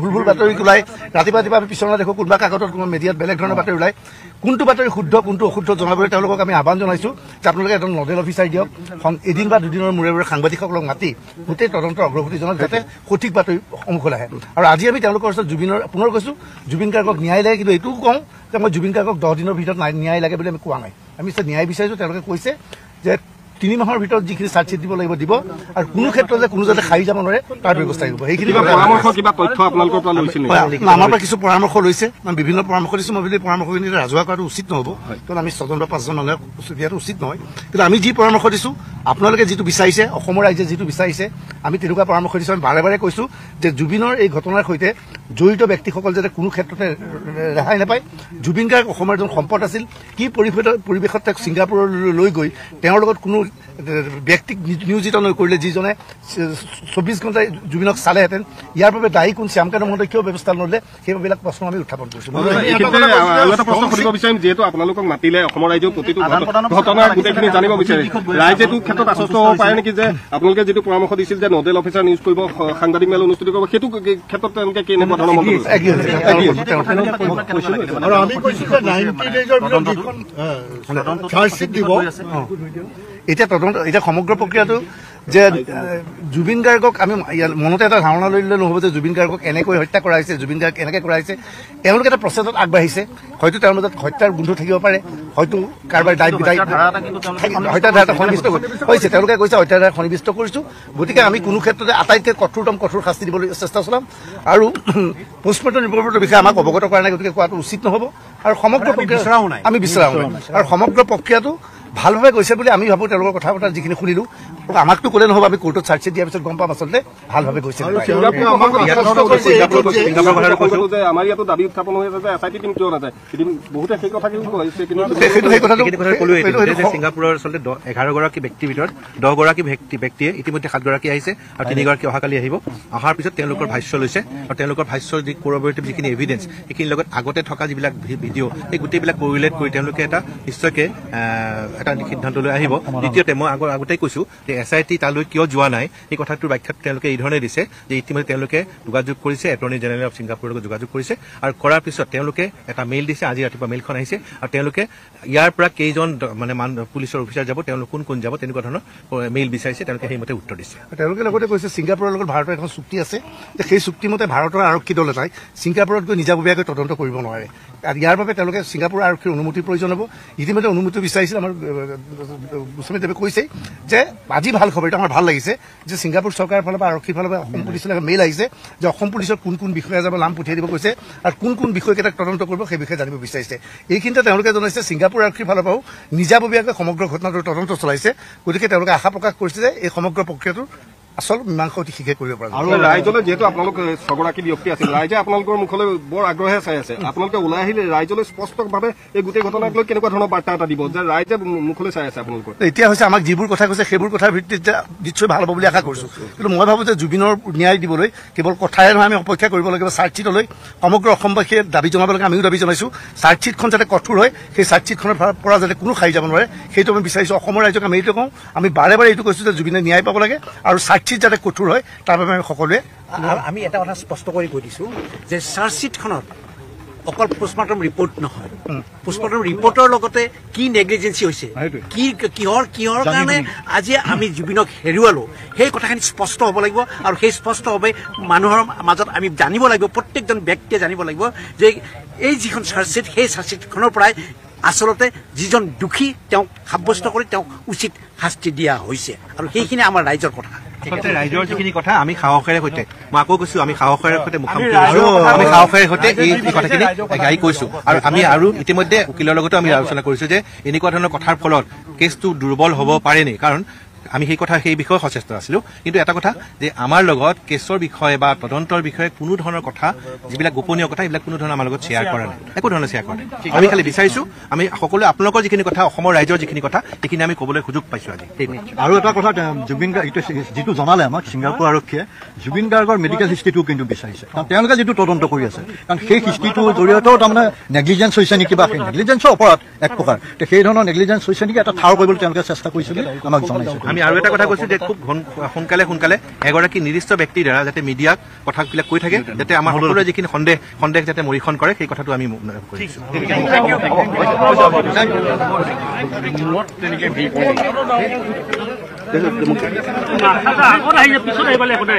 ভুল বাতৰি ওলাই ৰাতিপুৱা আমি পিছলৈ দেখো কোনোবা কাকতত কোনো মিডিয়াত বেলেগ ধৰণৰ বাতৰি ওলাই কোনটো বাতৰি শুদ্ধ কোনটো অশুদ্ধ জনাবলৈ তেওঁলোকক আমি আহ্বান জনাইছো যে আপোনালোকে এজন নডেল অফিচাৰ দিয়ক এদিন বা দুদিনৰ মূৰে মূৰে সাংবাদিকসকলক মাতি গোটেই তদন্তৰ অগ্ৰগতি জনাওক যাতে সঠিক বাতৰি সন্মুখলৈ আহে আৰু আজি আমি তেওঁলোকৰ ওচৰত জুবিনৰ পুনৰ কৈছো জুবিন গাৰ্গক ন্যায় লাগে কিন্তু এইটোও কওঁ যে মই জুবিন গাৰ্গক 10 দিনৰ ভিতৰত ন্যায় লাগে বুলি আমি কোৱা নাই আমি ন্যায় বিচাৰিছো তেওঁলোকে কৈছে যে 3 মাহৰ ভিতৰত যিখিনি চাৰ্জশ্বিট দিব লাগিব দিব আৰু কোনো ক্ষেত্ৰতে কোনো যাতে খাই যাব নোৱাৰে তাৰ ব্যৱস্থা কৰিব সেইখিনি পৰামৰ্শ কিবা তথ্য আপোনালোকৰ পৰা লৈছিল আমাৰ পৰা কিছু পৰামৰ্শ লৈছে মানে বিভিন্ন পৰামৰ্শ দিছো মই বুলি পৰামৰ্শখিনি ৰাজহুৱা কৰাটো উচিত নহ'ব কাৰণ আমি 6জন বা 5জন মানুহে দিয়াটো উচিত নহয় কিন্তু আমি যি পৰামৰ্শ দিছো আপোনালোকে যিটো বিচাৰিছে অসমৰ ৰাইজে যিটো বিচাৰিছে আমি তেনেকুৱা পৰামৰ্শ দিছো আমি বাৰে বাৰে কৈছো যে জুবিনৰ এই ঘটনাৰ সৈতে জড়িত ব্যক্তিসকল যাতে কোনো ক্ষেত্ৰতে ৰেহাই নাপায় জুবিন গাৰ্গ অসমৰ এজন সম্পদ আছিল কি পৰিৱেশত তেওঁক ছিংগাপুৰলৈ গৈ তেওঁৰ লগত কোনো ব্যক্তিক নিয়োজিত নকৰিলে যিজনে 24 ঘণ্টাই জুবিনক চালেহেঁতেন ইয়াৰ বাবে দায়ী কোন শ্যামকান্ত মহোদয় কিয় ব্যৱস্থা নললে সেইবিলাক প্ৰশ্ন আমি উত্থাপন কৰিছো এটা প্ৰশ্ন সুধিব বিচাৰিম যিহেতু আপোনালোকক মাতিলে অসমৰ ৰাইজেও প্ৰতিটো ঘটনাৰ গোটেইখিনি জানিব বিচাৰে ৰাইজে এইটো ক্ষেত্ৰত আশ্বস্ত হ'ব পাৰে নেকি যে আপোনালোকে যিটো পৰামৰ্শ দিছিল যে নডেল অফিচাৰ নিয়োগ কৰিব সাংবাদিক মেল অনুষ্ঠিত কৰিব সেইটো ক্ষেত্ৰত তেওঁলোকে কেনেকুৱা ধৰণৰ আৰু আমি কৈছো যে 90 ডেজৰ চাৰ্জশ্বিট দিব এতিয়া তদন্ত এতিয়া সমগ্ৰ প্ৰক্ৰিয়াটো যে জুবিন গাৰ্গক আমি মনতে এটা ধাৰণা লৈ ল'লে নহ'ব যে জুবিন গাৰ্গক এনেকৈ হত্যা কৰা হৈছে জুবিন গাৰ্গ এনেকৈ কৰা হৈছে তেওঁলোকে এটা প্ৰচেছত আগবাঢ়িছে হয়তো তেওঁৰ মাজত হত্যাৰ গোন্ধ থাকিব পাৰে হয়তো কাৰোবাৰ হত্যাৰ ধাৰা সন্নিৱিষ্ট হৈছে তেওঁলোকে কৈছে হত্যাৰ ধাৰা সন্নিৱিষ্ট কৰিছো গতিকে আমি কোনো ক্ষেত্ৰতে আটাইতকৈ কঠোৰ শাস্তি দিবলৈ চেষ্টা চলাম আৰু পোষ্টমৰ্টম ৰিপৰ্টৰ বিষয়ে আমাক অৱগত কৰা নাই গতিকে কোৱাটো উচিত নহ'ব আৰু সমগ্ৰ প্ৰক্ৰিয়া আমি বিচৰাও নাই আৰু সমগ্ৰ প্ৰক্ৰিয়াটো ভালভাৱে গৈছে বুলি আমি ভাবো তেওঁলোকৰ কথা বতৰা যিখিনি শুনিলো আমাকতো ক'লে নহ'ব আমি কোৰ্টত চাৰ্জশ্বিট দিয়াৰ পিছত গম পাম আচলতে ভালভাৱে গৈছে আমাৰ ইয়াতো দাবী উত্থাপন হৈ আছে যে SIT টিম কিয় নাযায় বহুতে সেই কথা ছিংগাপুৰৰ আচলতে 11 গৰাকী ব্যক্তিৰ ভিতৰত 10 গৰাকী ব্যক্তিয়ে ইতিমধ্যে 7 গৰাকী আহিছে আৰু 3 গৰাকী অহাকালি আহিব অহাৰ পিছত তেওঁলোকৰ ভাষ্য লৈছে আৰু তেওঁলোকৰ ভাষ্যৰ যি কোৰবৰেটিভ যিখিনি এভিডেন্স সেইখিনিৰ লগত আগতে থকা যিবিলাক ভিডিঅ' সেই গোটেইবিলাক কোৰিলেট কৰি তেওঁলোকে এটা নিশ্চয়কৈ এটা সিদ্ধান্তলৈ আহিব দ্বিতীয়তে মই আগতেই কৈছো যে SIT তালৈ কিয় যোৱা নাই এই কথাটোৰ ব্যাখ্যাত তেওঁলোকে এই ধৰণে দিছে যে ইতিমধ্যে তেওঁলোকে যোগাযোগ কৰিছে এটৰ্নি জেনেৰেল অফ ছিংগাপুৰৰ লগত যোগাযোগ কৰিছে আৰু কৰাৰ পিছত তেওঁলোকে এটা মেইল দিছে আজি ৰাতিপুৱা মেইলখন আহিছে আৰু তেওঁলোকে ইয়াৰ পৰা কেইজন মানে পুলিচৰ অফিচাৰ যাব তেওঁলোক কোন যাব তেনেকুৱা ধৰণৰ মেইল বিচাৰিছে তেওঁলোকে সেইমতে উত্তৰ দিছে তেওঁলোকে লগতে কৈছে ছিংগাপুৰৰ লগত ভাৰতৰ এখন চুক্তি আছে যে সেই চুক্তিমতে ভাৰতৰ আৰক্ষী দল এটাই ছিংগাপুৰত গৈ নিজাববীয়াকৈ তদন্ত কৰিব নোৱাৰে আৰু ইয়াৰ বাবে তেওঁলোকে ছিংগাপুৰ আৰক্ষীৰ অনুমতিৰ প্ৰয়োজন হ'ব ইতিমধ্যে অনুমতি বিচাৰিছিল আমাৰ গোস্বামীদেৱে কৈছে যে আজি ভাল খবৰ এটা আমাৰ ভাল লাগিছে যে ছিংগাপুৰ চৰকাৰৰ ফালৰ পৰা আৰক্ষীৰ ফালৰ পৰা অসম পুলিচলৈ মেইল আহিছে যে অসম পুলিচৰ কোন বিষয়া যাব নাম পঠিয়াই দিব কৈছে আৰু কোন বিষয়কেইটাক তদন্ত কৰিব সেই বিষয়ে জানিব বিচাৰিছে এইখিনিতে তেওঁলোকে জনাইছে ছিংগাপুৰ আৰক্ষীৰ ফালৰ পৰাও নিজাববীয়াকৈ সমগ্ৰ ঘটনাটোৰ তদন্ত চলাইছে গতিকে তেওঁলোকে আশা প্ৰকাশ কৰিছে যে এই সমগ্ৰ প্ৰক্ৰিয়াটো আচল মীমাংসা অতি শীঘ্ৰে কৰিব পৰা আৰু ৰাইজলৈ যিহেতু আপোনালোক 6 গৰাকী ব্যক্তি আছিল ৰাইজে আপোনালোকৰ মুখলৈ বৰ আগ্ৰহে চাই আছে আপোনালোকে ওলাই আহিলে ৰাইজলৈ স্পষ্টভাৱে এই গোটেই ঘটনাক লৈ কেনেকুৱা ধৰণৰ বাৰ্তা এটা দিব যে ৰাইজে মুখলৈ চাই আছে আপোনালোকৰ এতিয়া হৈছে আমাক যিবোৰ কথা কৈছে সেইবোৰ কথাৰ ভিত্তিত নিশ্চয় ভাল হ'ব বুলি আশা কৰিছো কিন্তু মই ভাবো যে জুবিনৰ ন্যায় দিবলৈ কেৱল কথাৰে নহয় আমি অপেক্ষা কৰিব লাগিব চাৰ্জশ্বিটলৈ সমগ্ৰ অসমবাসীয়ে দাবী জনাব লাগে আমিও দাবী জনাইছো চাৰ্জশ্বিটখন যাতে কঠোৰ হয় সেই চাৰ্জশ্বিটখনৰ পৰা যাতে কোনো খাই যাব নোৱাৰে সেইটো আমি বিচাৰিছো অসমৰ ৰাইজক আমি এইটো কওঁ আমি বাৰে বাৰে এইটো কৈছো যে জুবিনে ন্যায় পাব লাগে আৰু চাৰ্জশ্বিট যাতে কঠোৰ হয় তাৰ বাবে আমি সকলোৱে আমি এটা কথা স্পষ্ট কৰি কৈ দিছো যে চাৰ্জশ্বিটখনত অকল পোষ্টমৰ্টম ৰিপৰ্ট নহয় পোষ্টমৰ্টম ৰিপৰ্টৰ লগতে কি নেগলিজেঞ্চি হৈছে কিহৰ কাৰণে আজি আমি জুবিনক হেৰুৱালো সেই কথাখিনি স্পষ্ট হ'ব লাগিব আৰু সেই স্পষ্ট হবে মানুহৰ মাজত আমি জানিব লাগিব প্ৰত্যেকজন ব্যক্তিয়ে জানিব লাগিব যে এই যিখন চাৰ্জশ্বিট সেই চাৰ্জশ্বিটখনৰ পৰাই আচলতে যিজন দোষী তেওঁক সাব্যস্ত কৰি তেওঁক উচিত শাস্তি দিয়া হৈছে আৰু সেইখিনি আমাৰ ৰাইজৰ কথা ৰাইজৰ যিখিনি কথা আমি সাহসেৰে সৈতে মই আকৌ কৈছো আমি সাহসেৰে সৈতে মুখামুখি আমি সাহসেৰে সৈতে এই কথাখিনি গাই কৈছো আৰু আমি আৰু ইতিমধ্যে উকিলৰ লগতো আমি আলোচনা কৰিছো যে এনেকুৱা ধৰণৰ কথাৰ ফলত কেছটো দুৰ্বল হ'ব পাৰে নি কাৰণ আমি সেই বিষয়ে সচেষ্ট আছিলো কিন্তু এটা কথা যে আমাৰ লগত কেছৰ বিষয়ে বা তদন্তৰ বিষয়ে কোনো ধৰণৰ কথা যিবিলাক গোপনীয় কথা এইবিলাক কোনো ধৰণৰ আমাৰ লগত শ্বেয়াৰ কৰা নাই একো ধৰণৰ শ্বেয়াৰ কৰা নাই আমি খালি বিচাৰিছো আমি সকলোৱে আপোনালোকৰ যিখিনি কথা অসমৰ ৰাইজৰ যিখিনি কথা সেইখিনি আমি ক'বলৈ সুযোগ পাইছো আজি আৰু এটা কথা জুবিন গাৰ্গ যিটো জনালে আমাক ছিংগাপুৰ আৰক্ষীয়ে জুবিন গাৰ্গৰ মেডিকেল হিষ্ট্ৰীটোও কিন্তু বিচাৰিছে কাৰণ তেওঁলোকে যিটো তদন্ত কৰি আছে কাৰণ সেই হিষ্ট্ৰীটোৰ জৰিয়তেও তাৰমানে নেগলিজেঞ্চ হৈছে নেকি বা সেই নেগলিজেঞ্চৰ অপৰাধ এক প্ৰকাৰ সেই ধৰণৰ নেগলিজেঞ্চ হৈছে নেকি এটা ঠাৰ কৰিবলৈ তেওঁলোকে চেষ্টা কৰিছে বুলি আমাক জনাইছে আমি আৰু এটা কথা কৈছো যে খুব সোনকালে এগৰাকী নিৰ্দিষ্ট ব্যক্তিৰ দ্বাৰা যাতে মিডিয়াক কথাবিলাক কৈ থাকে যাতে আমাৰ সকলোৰে যিখিনি সন্দেহ যাতে মৰীক্ষণ কৰে সেই কথাটো আমি কৰিছো আগত আহি পিছত আহিব লাগিব